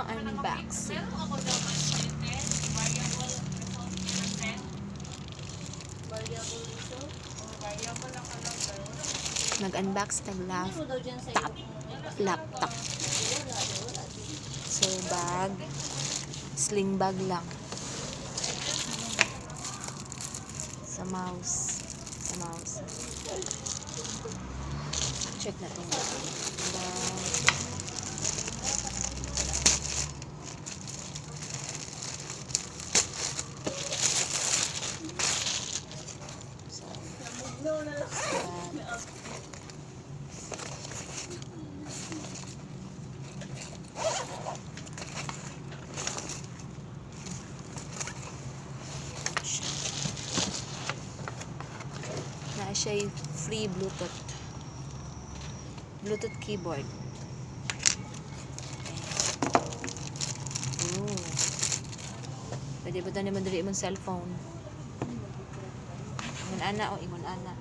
unboxing. Mag-unbox ng laptop. So, bag. Sling bag lang. Sa mouse. Check na itong bag. Na siya free Bluetooth keyboard. Ooh. Pwede ba ito naman dali mong cellphone? Ingon ana.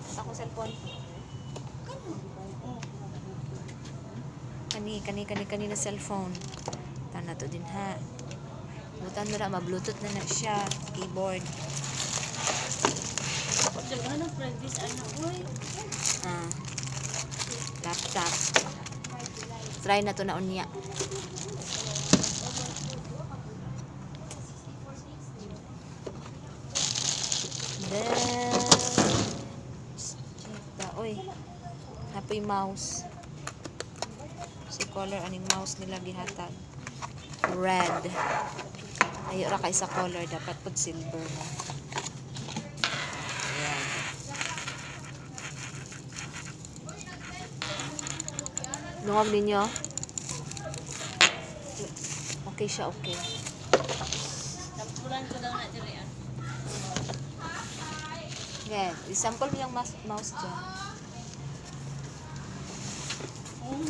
Sa akong cellphone. Kani na cellphone. Tana to din ha. Butan mo na, ma-bluetooth na siya. Keyboard. Laptop. Try na to na unya. Then, oy, napoy mouse. Si color aning mouse nila gihatag. Red. Ayo ra kay sa color dapat pud silver na. Ayan. Lungog ninyo. Okay siya, okay. Tampulan ko lang na diri ah. Yeah, i-sample mo yung mouse dyan.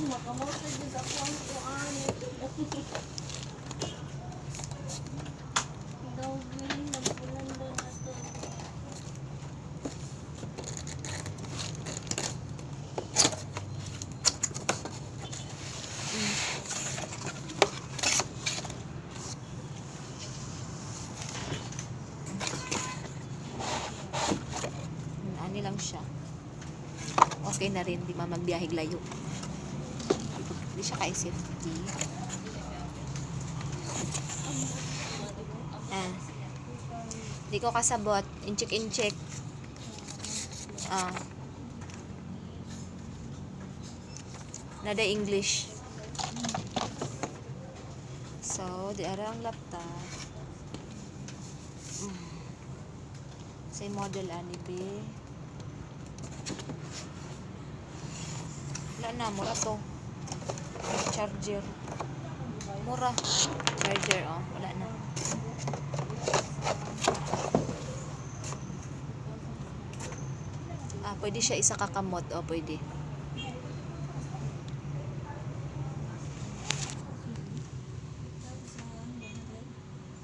Makamouse na dyan sa phone ko tampulan doon na to. Ani lang siya. Okay na rin, di magbiyahe layo. Hindi siya kay safety. Di ko kasabot. In-check. Nada English. So, di ara ang laptop. Say model ani be. Wala na, mura to. Charger. Mura. Charger, oh. Wala na. Pwede siya isa kakamot. Oh, pwede.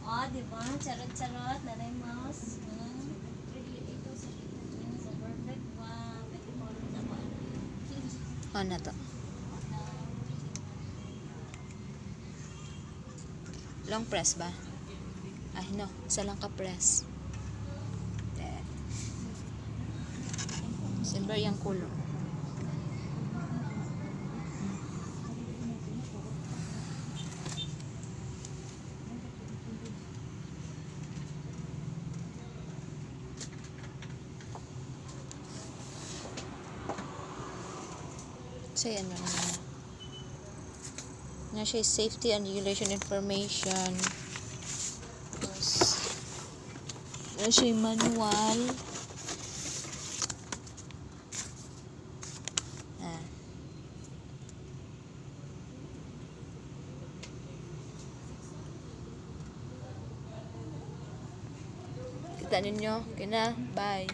Oh, diba? Charot-charot. Nanay mouse. Perfect. Wow. Ano na to? Long press ba? Ay, no. Isa lang ka-press. There. Silver yung color. So, yan lang naman. Na siya safety and regulation information. Tapos, na siya manual. Kita ninyo. Okay na. Bye.